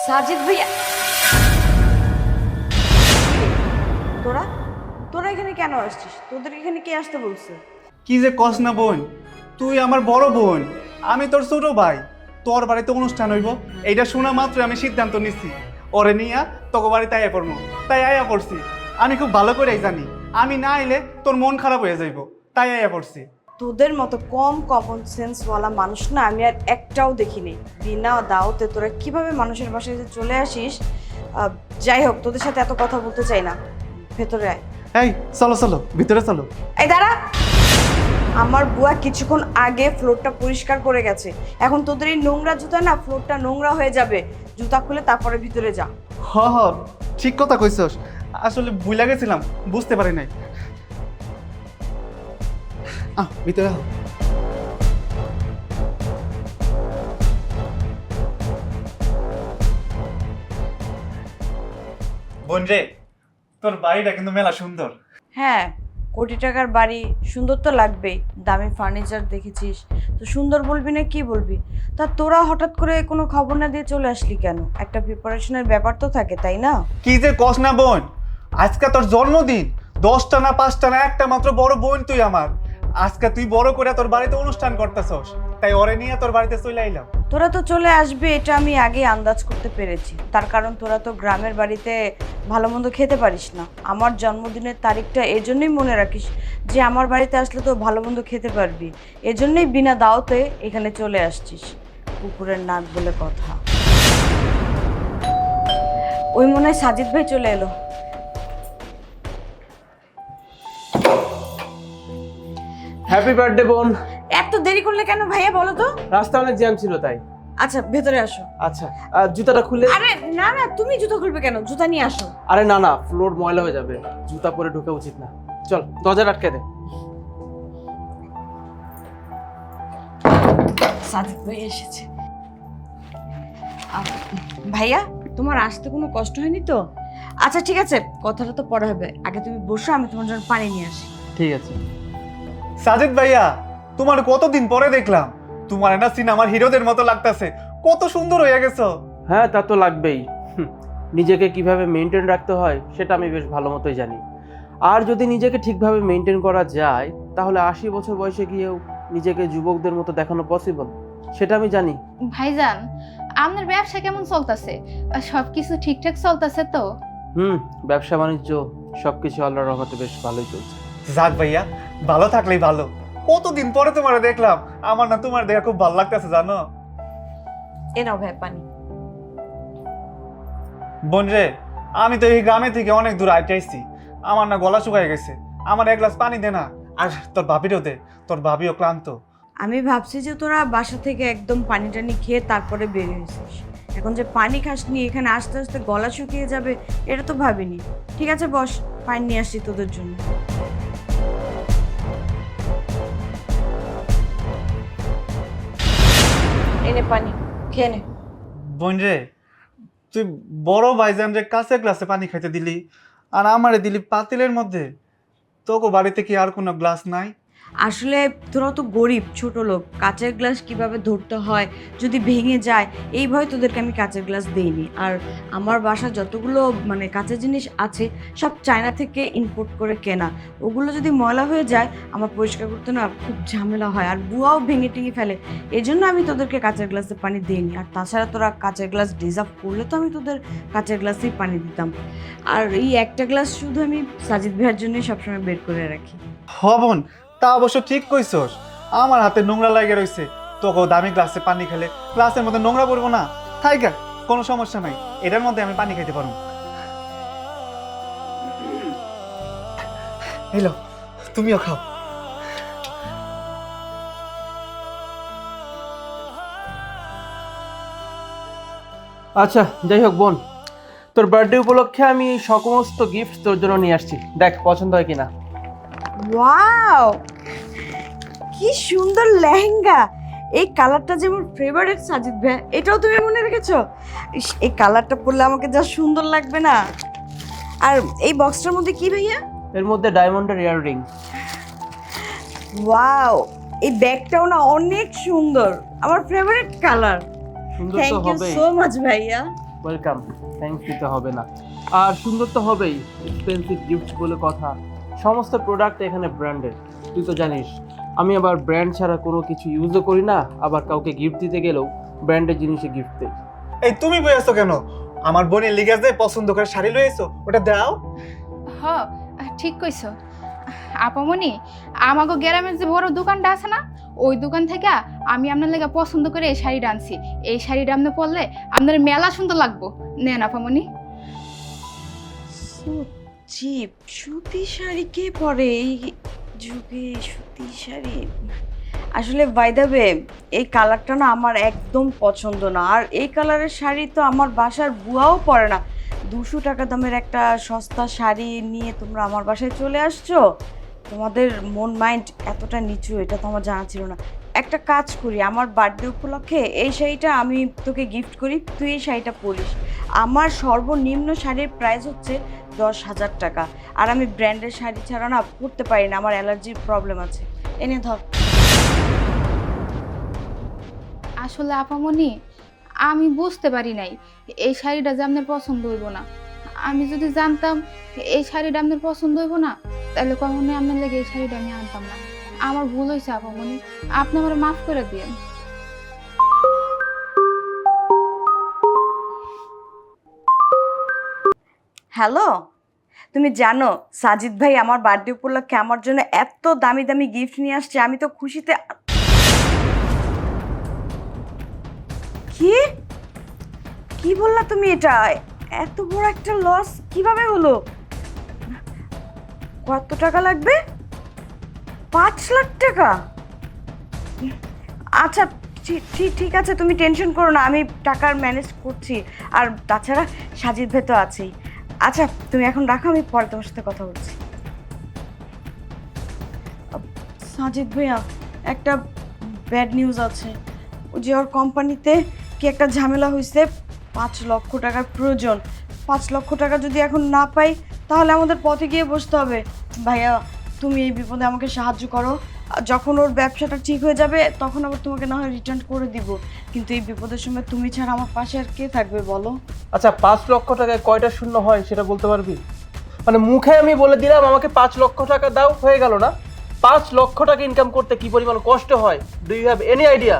সাজিদ ভাইয়া, তোরা তোরা এখানে কেন আসছিস? তোদের এখানে কে আসতে বলছে? কি যে কস না বোন, তুই আমার বড় বোন, আমি তোর ছোট ভাই। তোর বাড়িতে অনুষ্ঠান হইব এইটা শোনা মাত্র আমি সিদ্ধান্ত নিচ্ছি ওরে নিয়া তোকে বাড়িতে আয়া পড়বো। তাই আয়া পড়ছি। আমি খুব ভালো করেই জানি আমি না এলে তোর মন খারাপ হয়ে যাইব, তাই আয়া পড়ছি। তোদের মতো কম কমন সেন্সওয়ালা মানুষ না আমি আর একটাও দেখিনি। বিনা দাওতে তোরা কিভাবে মানুষের বাসায় যে চলে আসিস। যাই হোক, তোদের সাথে এত কথা বলতে চাই না, ভেতরে আয়। এই চলো চলো ভিতরে চলো। এই দাঁড়া, আমার বুয়া কিছুক্ষণ আগে ফ্লোরটা পরিষ্কার করে গেছে। এখন তোদের এই নোংরা জুতা না ফ্লোরটা নোংরা হয়ে যাবে। জুতা খুলে তারপরে ভিতরে যা। হ হ, ঠিক কথা কইছস। আসলে ভুলে গেছিলাম, বুঝতে পারি নাই। ভিতরে আহ। বোন রে, তোর বাড়িটা কিন্তু মেলা সুন্দর। হ্যাঁ, কোটি টাকার বাড়ি, সুন্দর তো লাগবেই। দামি ফার্নিচার দেখেছিস তো সুন্দর বলবি না কি বলবি? তা তোরা হঠাৎ করে কোনো খবর না দিয়ে চলে আসলি কেন? একটা প্রিপারেশনের ব্যাপার তো থাকে, তাই না? কি যে কস না বোন, আজকে তোর জন্মদিন। 10টা না 5টা না একটা মাত্র বড় বোন তুই আমার। আজকে তুই বড় করে তোর বাড়িতে অনুষ্ঠান করতেছস, তাই ওরে নিয়ে তোর বাড়িতে চলে আইলাম। তোরা তো চলে আসবে এটা আমি আগে আন্দাজ করতে পেরেছি। তার কারণ তোরা তো গ্রামের বাড়িতে ভালো মন্দ খেতে পারিস না। আমার জন্মদিনের তারিখটা এজন্যই মনে রাখিস যে আমার বাড়িতে আসলে তো ভালো মন্দ খেতে পারবি। এজন্যই বিনা দাওতে এখানে চলে আসছিস। কুকুরের নাক বলে কথা। ওই মনে হয় সাজিদ ভাই চলে এলো। হ্যাপি বার্থডে বোন। এত দেরি করলে কেন ভাইয়া বলো তো? রাস্তা অনেক জ্যাম ছিল তাই। আচ্ছা ভেতরে আসো। আচ্ছা, জুতাটা খুলে। আরে না না, তুমি জুতো খুলবে কেন? জুতা নিয়ে আসো। আরে না না, ফ্লোর ময়লা হয়ে যাবে, জুতা পরে ঢোকা উচিত না। চল দরজা আটকে দে। সাদিক ভাই এসেছে। ভাইয়া, তোমার আসতে কোনো কষ্ট হয়নি তো? আচ্ছা ঠিক আছে, কথাটা তো পরে হবে। আগে তুমি বসো, আমি তোমার জন্য পানি নিয়ে আসি। ঠিক আছে। সাজিদ ভাইয়া, তোমার কতদিন পরে দেখলাম। তোমার না সিনেমার হিরোদের মতো লাগতেছে, কত সুন্দর হয়ে গেছো। হ্যাঁ, তা তো লাগবেই। নিজেকে কিভাবে মেনটেন রাখতে হয় সেটা আমি বেশ ভালো মতোই জানি। আর যদি নিজেকে ঠিকভাবে মেনটেন করা যায় তাহলে 80 বছর বয়সে গিয়েও নিজেকে যুবকদের মতো দেখানো পসিবল, সেটা আমি জানি। ভাইজান, আপনার ব্যবসা কেমন চলতেছে? সবকিছু ঠিকঠাক চলতেছে তো? ব্যবসা বাণিজ্য সবকিছু আল্লাহর রহমতে বেশ ভালোই চলছে। যাক ভাইয়া, ভালো থাকলেই ভালো। কতদিন পরে তোমারে দেখলাম, আমার না তোমার দেখা খুব ভালো লাগতেছে জানো। এ নাও ভাই পানি। বোন রে, আমি তো এই গ্রামে থেকে অনেক দূর আইতে আইছি, আমার না গলা শুকায় গেছে। আমার এক গ্লাস পানি দে না। আর তোর ভাবিরও দে, তোর ভাবিও ক্লান্ত। আমি ভাবছি যে তোরা বাসা থেকে একদম পানি টানি খেয়ে তারপরে বের হয়েছিস। এখন যে পানি খাসনি, এখানে আস্তে আস্তে গলা শুকিয়ে যাবে এটা তো ভাবিনি। ঠিক আছে বস, পানি নিয়ে আসছি তোদের জন্য। এনে পানি খেয়ে নে। বোন রে, তুই বড় ভাইজান রে কাছে গ্লাসে পানি খাইতে দিলি, আর আমারে দিলি পাতিলের মধ্যে। তোকে বাড়িতে কি আর কোনো গ্লাস নাই? আসলে তোরা তো গরিব ছোট লোক, কাঁচের গ্লাস কিভাবে ধরতে হয় যদি ভেঙে যায় এই ভয় তোদেরকে আমি কাঁচের গ্লাস দেইনি। আর আমার বাসা যতগুলো মানে কাঁচের জিনিস আছে সব চায়না থেকে ইম্পোর্ট করে কেনা। ওগুলো যদি ময়লা হয়ে যায় আমার পরিষ্কার করতে না খুব ঝামেলা হয়, আর বুয়াও ভেঙে টেঙে ফেলে। এই জন্য আমি তোদেরকে কাঁচের গ্লাসে পানি দিইনি। আর তাছাড়া তোরা কাঁচের গ্লাস ডিজার্ভ করলে তো আমি তোদের কাঁচের গ্লাসেই পানি দিতাম। আর এই একটা গ্লাস শুধু আমি সাজিদ ভাইয়ের জন্যই সবসময় বের করে রাখি। বোন, তা অবশ্য ঠিক কইছস। আমার হাতে নোংরা লাগে রইছে, তোকে দামি গ্লাসে পানি খেলে গ্লাসের মধ্যে নোংরা পড়বো না? থাইকা, কোনো সমস্যা নাই, এটার মধ্যে আমি পানি খাইতে পারবো। এলো, তুমিও খাও। আচ্ছা যাই হোক বোন, তোর বার্থডে উপলক্ষে আমি সমস্ত গিফট তোর জন্য নিয়ে আসছি, দেখ পছন্দ হয় কিনা। ওয়াও, কি সুন্দর লেহেঙ্গা! এই কালারটা যেমন ফেভারিট সাজিদ ভাই, এটাও তুমি মনে রেখেছো? ইস, এই কালারটা পরলে আমাকে যা সুন্দর লাগবে না। আর এই বক্সটার মধ্যে কি ভাইয়া? এর মধ্যে ডায়মন্ডের ইয়াররিং। ওয়াও, এই ব্যাগটাও না অনেক সুন্দর, আমার ফেভারিট কালার। সুন্দর থ্যাংক তো ইউ হবে, সো মাচ ভাইয়া। ওয়েলকাম, থ্যাঙ্কস দিতে হবে না। আর সুন্দর তো হবেই, এক্সপেন্সিভ গিফট বলে কথা। সমস্ত প্রোডাক্ট এখানে ব্র্যান্ডেড, তুই তো জানিস। আমি আবার ব্র্যান্ড ছাড়া কোনো কিছু ইউজও করি না, আবার কাউকে গিফট দিতে গেলেও ব্র্যান্ডের জিনিসে গিফট দিই। এই তুমি বই আছো কেন? আমার বোনের লিগে যে পছন্দ করে শাড়ি লই আইছো, ওটা দাও। হ ঠিক কইছো আপামনি, আমাগো গ্রামের যে বড় দোকানটা আছে না, ওই দোকান থেকে আমি আপনার লেগে পছন্দ করে এই শাড়িটা আনছি। এই শাড়িটা আপনি পরলে আপনার মেলা সুন্দর লাগবো। নেন আপামনি। চিপ সুতি শাড়ি কে পরে এই যুগে? সুতি শাড়ি আসলে বাই দ্য ওয়ে, এই কালারটা না আমার একদম পছন্দ না। আর এই কালারের শাড়ি তো আমার বাসার বুয়াও পরে না। 200 টাকা দামের একটা সস্তা শাড়ি নিয়ে তোমরা আমার বাসায় চলে আসছো। তোমাদের মন মাইন্ড এতটা নিচু, এটা তো আমার জানা ছিল না। একটা কাজ করি, আমার বার্থডে উপলক্ষে এই শাড়িটা আমি তোকে গিফট করি, তুই এই শাড়িটা পরিস। আমার সর্বনিম্ন শাড়ির প্রাইস হচ্ছে 10,000 টাকা। আর আমি ব্র্যান্ডের শাড়ি ছাড়া না পরতে পারি না, আমার অ্যালার্জির প্রবলেম আছে। এনে ধর। আসলে আপামনি, আমি বুঝতে পারি নাই এই শাড়িটা যে আপনার পছন্দ হইব না। আমি যদি জানতাম এই শাড়িটা আপনার পছন্দ হইব না, তাহলে কখনোই আপনার লেগে এই শাড়িটা আমি আনতাম না। আমার ভুল হয়েছে আপামনি, আপনি আমার মাফ করে দিয়েন। হ্যালো, তুমি জানো সাজিদ ভাই আমার বার্থডে উপলক্ষে আমার জন্য এত দামি দামি গিফট নিয়ে আসছে। আমি তো খুশিতে। কি কি বললা তুমি? এটা এত বড় একটা লস কিভাবে হলো? কত টাকা লাগবে? 5 লাখ টাকা? আচ্ছা ঠিক আছে, তুমি টেনশন করো না, আমি টাকার ম্যানেজ করছি। আর তাছাড়া সাজিদ ভাই তো আছেই। আচ্ছা তুমি এখন রাখো, আমি পরে তোমার সাথে কথা বলছি। সাজিদ ভাইয়া, একটা ব্যাড নিউজ আছে। ওই যে ওর কোম্পানিতে কি একটা ঝামেলা হয়েছে, 5 লক্ষ টাকার প্রয়োজন। 5 লক্ষ টাকা যদি এখন না পাই তাহলে আমাদের পথে গিয়ে বসতে হবে। ভাইয়া তুমি এই বিপদে আমাকে সাহায্য করো। যখন ওর ব্যবসাটা ঠিক হয়ে যাবে তখন আবার তোমাকে না হয় রিটার্ন করে দিব, কিন্তু এই বিপদের সময় তুমি ছাড়া আমার পাশে আর কে থাকবে বলো? আচ্ছা, 5 লক্ষ টাকায় কয়টা শূন্য হয় সেটা বলতে পারবি? মানে মুখে আমি বলে দিলাম আমাকে 5 লক্ষ টাকা দাও, হয়ে গেল না? 5 লক্ষ টাকা ইনকাম করতে কি পরিমাণ কষ্ট হয়, do you have any idea?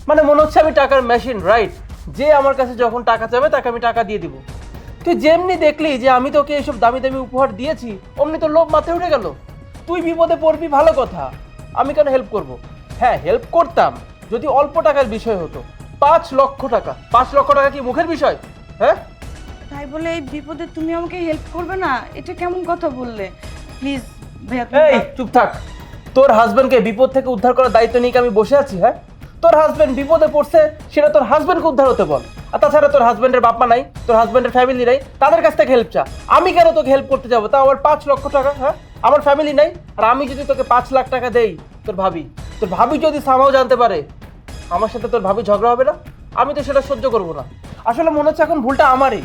মানে মনে হচ্ছে আমি টাকার মেশিন, রাইট? যে আমার কাছে যখন টাকা চাবে তাকে আমি টাকা দিয়ে দিব। তুই যেমনি দেখলি যে আমি তোকে এসব দামি দামি উপহার দিয়েছি, অমনি তোর লোভ মাথায় উঠে গেল। তুই বিপদে পড়বি ভালো কথা, আমি কেন হেল্প করব? হ্যাঁ হেল্প করতাম যদি অল্প টাকার বিষয় হতো। 5 লক্ষ টাকা, 5 লক্ষ টাকা কি মুখের বিষয়? হ্যাঁ, তাই বলে এই বিপদে তুমি আমাকে হেল্প করবে না? এটা কেমন কথা বললে? প্লিজ ভাইয়া এই চুপ থাক। তোর হাজবেন্ডকে বিপদ থেকে উদ্ধার করার দায়িত্ব নিয়ে কি আমি বসে আছি? হ্যাঁ, তোর হাজবেন্ড বিপদে পড়ছে, সেটা তোর হাজবেন্ডকে উদ্ধার হতে বল। আর তাছাড়া তোর হাজবেন্ডের বাপ্পা নাই, তোর হাজবেন্ডের ফ্যামিলি নাই, তাদের কাছ থেকে হেল্প চা। আমি কেন তোকে হেল্প করতে যাবো? তা আবার 5 লক্ষ টাকা? হ্যাঁ, আমার ফ্যামিলি নাই, আর আমি যদি তোকে 5 লাখ টাকা দেই, তোর ভাবি যদি সামাও জানতে পারে আমার সাথে তোর ভাবি ঝগড়া হবে না? আমি তো সেটা সহ্য করবো না। আসলে মনে হচ্ছে এখন ভুলটা আমারই।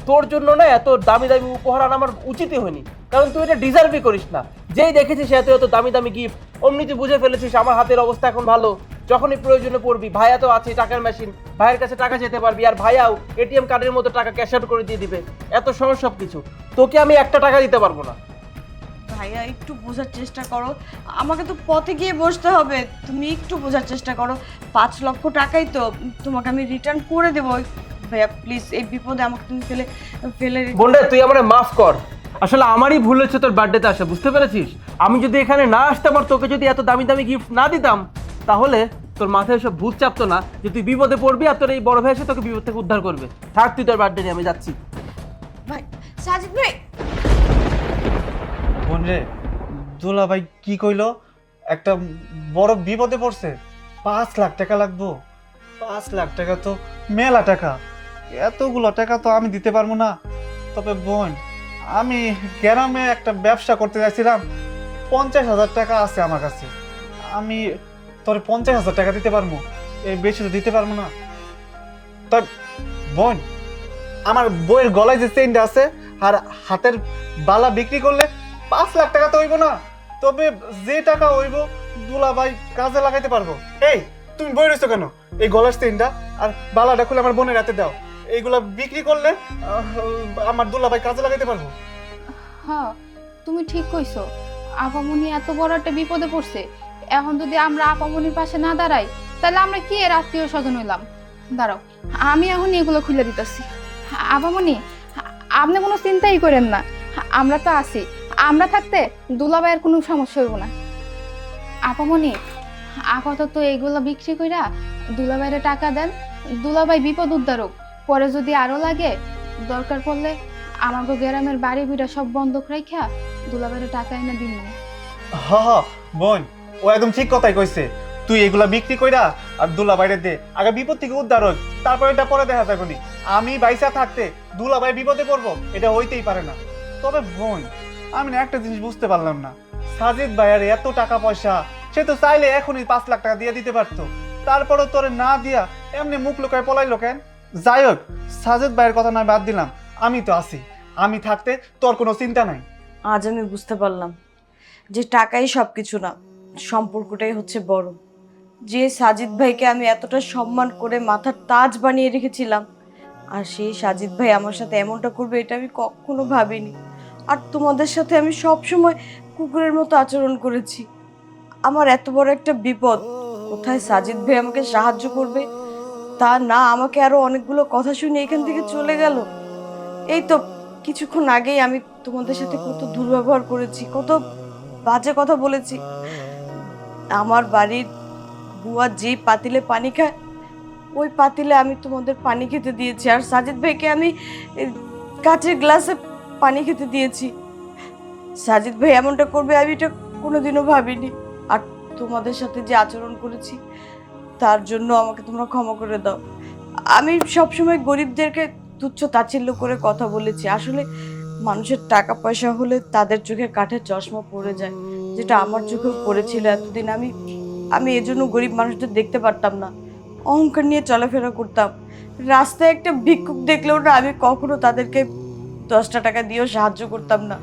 তোর জন্য না এত দামি দামি উপহার আনা আমার উচিতই হয়নি, কারণ তুই এটা ডিজার্ভই করিস না। যেই দেখেছিস এত এত দামি দামি গিফট, অমনি তুই বুঝে ফেলেছিস আমার হাতের অবস্থা এখন ভালো। যখনই প্রয়োজনে পড়বি, ভাইয়া তো আছে টাকার মেশিন, ভাইয়ের কাছে টাকা যেতে পারবি, আর ভাইয়াও এটিএম কার্ডের মতো টাকা ক্যাশ আউট করে দিয়ে দিবে। এত সহজ সব কিছু, তোকে আমি একটা টাকা দিতে পারবো না। ভাইয়া একটু বোঝার চেষ্টা করো, আমাকে তো পথে গিয়ে বসতে হবে। তুমি একটু বোঝার চেষ্টা করো। 5 লক্ষ টাকাই তো তোমাকে আমি রিটার্ন করে দেবো। ভাইয়া প্লিজ, এই বিপদে আমাকে তুমি ফেলে ফেলে বোনরে, তুই আমারে মাফ কর। আসলে আমারই ভুল হচ্ছে তোর বার্থডেতে আসা, বুঝতে পেরেছিস? আমি যদি এখানে না আসতাম আর তোকে যদি এত দামি দামি গিফট না দিতাম, তাহলে তোর মাথায় সব ভূত চাপতো না যে তুই বিপদে পড়বি আর তোর এই বড় ভাই এসে তোকে বিপদ থেকে উদ্ধার করবে। থাক তুই তোর বার্থডে নিয়ে, আমি যাচ্ছি। ভাই সাজিদ ভাই। বোন রে, দুলা ভাই কি কইলো? একটা বড় বিপদে পড়ছে, 5 লাখ টাকা লাগবো। 5 লাখ টাকা তো মেলা টাকা, এতগুলো টাকা তো আমি দিতে পারবো না। তবে বোন, আমি গ্রামে একটা ব্যবসা করতে যাচ্ছিলাম, 50,000 টাকা আছে আমার কাছে। আমি তোর 50,000 টাকা দিতে পারবো, এই বেশি তো দিতে পারবো না। তবে বোন, আমার বইয়ের গলায় যে চেইনটা আছে আর হাতের বালা বিক্রি করলে 5 লাখ টাকা তো হইব না। তবে যে টাকা হইব দুলা ভাই কাজে লাগাইতে পারবো। এই তুমি বই রয়েছো কেন? এই গলার চেইনটা আর বালাটা খুলে আমার বোনের হাতে দাও। এইগুলা বিক্রি করলে আমার দুলাভাই কাজে লাগাইতে পারবো। হ্যাঁ, তুমি ঠিক কইছো। আপামনি এত বড় একটা বিপদে পড়ছে, এখন যদি আমরা আপামনির পাশে না দাঁড়াই তাহলে আমরা কি এর আত্মীয় স্বজন হইলাম? দাঁড়াও, আমি এখন এগুলো খুলে দিতেছি। আপামনি, আপনি কোনো চিন্তাই করেন না, আমরা তো আছি। আমরা থাকতে দুলাভাইয়ের কোনো সমস্যা হইব না। আপামনি, আপাতত এইগুলো বিক্রি কইরা দুলাভাইয়ের টাকা দেন। দুলাভাই বিপদ উদ্ধারক, পরে যদি আরো লাগে দরকার পড়লে আমাকে গ্রামের বাড়ি বিড়া সব বন্ধক রাইখা দুলাভাইয়ের টাকা এনে দিন। হ হ বোন, ও একদম ঠিক কথাই কইছে। তুই এগুলা বিক্রি কইরা আর দুলাভাইরে দে, আগে বিপদ থেকে উদ্ধার হোক, তারপর এটা পরে দেখা যাবে নি। আমি বাইসা থাকতে দুলাভাই বিপদে পড়বো, এটা হইতেই পারে না। তবে বোন, আমি না একটা জিনিস বুঝতে পারলাম না, সাজিদ ভাইয়ের এত টাকা পয়সা, সে তো চাইলে এখনই 5 লাখ টাকা দিয়ে দিতে পারতো, তারপরও তোরে না দিয়া এমনি মুখ লুকায় পলাইলো কেন? যাই হোক, সাজিদ ভাইয়ের কথা নয় বাদ দিলাম, আমি তো আছি, আমি থাকতে তোর কোনো চিন্তা নাই। আজ আমি বুঝতে পারলাম যে টাকাই সব কিছু না, সম্পর্কটাই হচ্ছে বড়। যে সাজিদ ভাইকে আমি এতটা সম্মান করে মাথার তাজ বানিয়ে রেখেছিলাম, আর সেই সাজিদ ভাই আমার সাথে এমনটা করবে এটা আমি কখনো ভাবিনি। আর তোমাদের সাথে আমি সব সময় কুকুরের মতো আচরণ করেছি। আমার এত বড় একটা বিপদ, কোথায় সাজিদ ভাই আমাকে সাহায্য করবে তা না, আমাকে আরো অনেকগুলো কথা শুনে এখান থেকে চলে গেল। এই তো কিছুক্ষণ আগেই আমি তোমাদের সাথে কত দুর্ব্যবহার করেছি, কত বাজে কথা বলেছি। আমার বাড়ির বুয়া যে পাতিলে পানি খায়, ওই পাতিলে আমি তোমাদের পানি খেতে দিয়েছি, আর সাজিদ ভাইকে আমি কাচের গ্লাসে পানি খেতে দিয়েছি। সাজিদ ভাই এমনটা করবে আমি এটা কোনোদিনও ভাবিনি। আর তোমাদের সাথে যে আচরণ করেছি তার জন্য আমাকে তোমরা ক্ষমা করে দাও। আমি সবসময় গরিবদেরকে তুচ্ছ তাচ্ছিল্য করে কথা বলেছি। আসলে মানুষের টাকা পয়সা হলে তাদের চোখে কাঠের চশমা পড়ে যায়, যেটা আমার চোখেও পড়েছিল এতদিন। আমি এজন্য গরিব মানুষদের দেখতে পারতাম না, অহংকার নিয়ে চলাফেরা করতাম। রাস্তায় একটা ভিক্ষুক দেখলেও না আমি কখনো তাদেরকে 10টা টাকা দিয়েও সাহায্য করতাম না।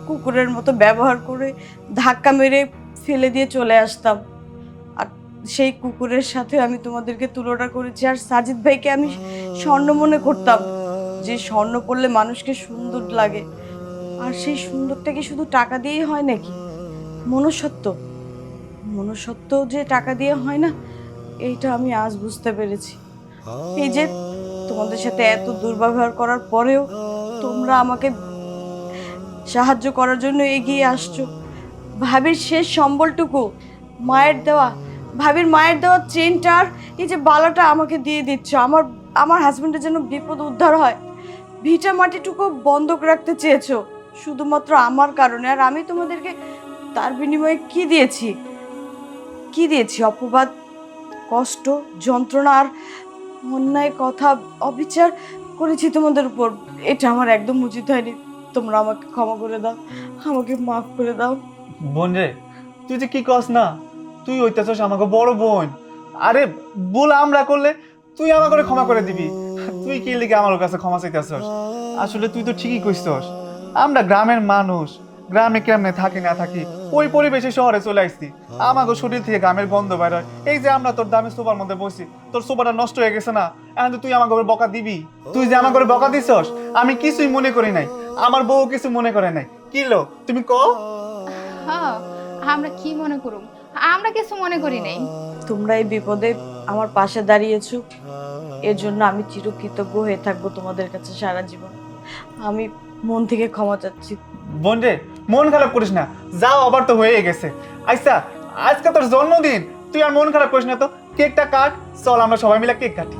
কুকুরের মতো ব্যবহার করে ধাক্কা মেরে ফেলে দিয়ে চলে আসতাম। আর সেই কুকুরের সাথে আমি তোমাদেরকে তুলনা করেছি। আর সাজিদ ভাইকে আমি স্বর্ণ মনে করতাম, যে স্বর্ণ পরলে মানুষকে সুন্দর লাগে। আর সেই সুন্দরটা কি শুধু টাকা দিয়েই হয় নাকি? মনুষ্যত্ব যে টাকা দিয়ে হয় না, এইটা আমি আজ বুঝতে পেরেছি। এই যে তোমাদের সাথে এত দুর্ব্যবহার করার পরেও তোমরা আমাকে সাহায্য করার জন্য এগিয়ে আসছো। ভাবির শেষ সম্বলটুকু, ভাবির মায়ের দেওয়া চেনটার এই যে বালাটা আমাকে দিয়ে দিচ্ছ। আমার হাজবেন্ডের যেন বিপদ উদ্ধার হয়, ভিটা মাটিটুকু বন্ধক রাখতে চেয়েছো শুধুমাত্র আমার কারণে। আর আমি তোমাদেরকে তার বিনিময়ে কি দিয়েছি? অপবাদ, কষ্ট, যন্ত্রণা আর অন্যায় কথা, অবিচার করেছি তোমাদের উপর। এটা আমার একদম উচিত হয়নি। তোমরা আমাকে ক্ষমা করে দাও, আমাকে মাফ করে দাও। বোন রে, তুই যে কি কস না, তুই হইতেছস আমাকে বড় বোন। আরে ভুল আমরা করলে তুই আমাকে ক্ষমা করে দিবি, তুই কি লিগে আমার কাছে ক্ষমা চাইতেছস? আসলে তুই তো ঠিকই কইছস, আমরা গ্রামের মানুষ, গ্রামে কেমনে থাকি না থাকি ওই পরিবেশে শহরে চলে আসছি। আমাকে শরীর থেকে গ্রামের গন্ধ বের হয়। এই যে আমরা তোর দামি সোফার মধ্যে বসি, তোর সোফাটা নষ্ট হয়ে গেছে না, এখন তুই আমাকে বকা দিবি? তুই যে আমাকে বকা দিছস আমি কিছুই মনে করি নাই, আমার বউ কিছু মনে করে নাই। কি লো তুমি ক? হ্যাঁ, আমরা কি মনে করুম? আমরা কিছু মনে করি নাই। তোমরা এই বিপদে আমার পাশে দাঁড়িয়েছো, এর জন্য আমি চিরকৃতজ্ঞ হয়ে থাকবো তোমাদের কাছে সারা জীবন। আমি মন থেকে ক্ষমা চাচ্ছি। বোন রে, মন খারাপ করিস না, যাও আবার তো হয়ে গেছে। আচ্ছা, আজকে তোর জন্মদিন, তুই আর মন খারাপ করিস না তো, কেকটা কাট, চল আমরা সবাই মিলে কেক কাটি।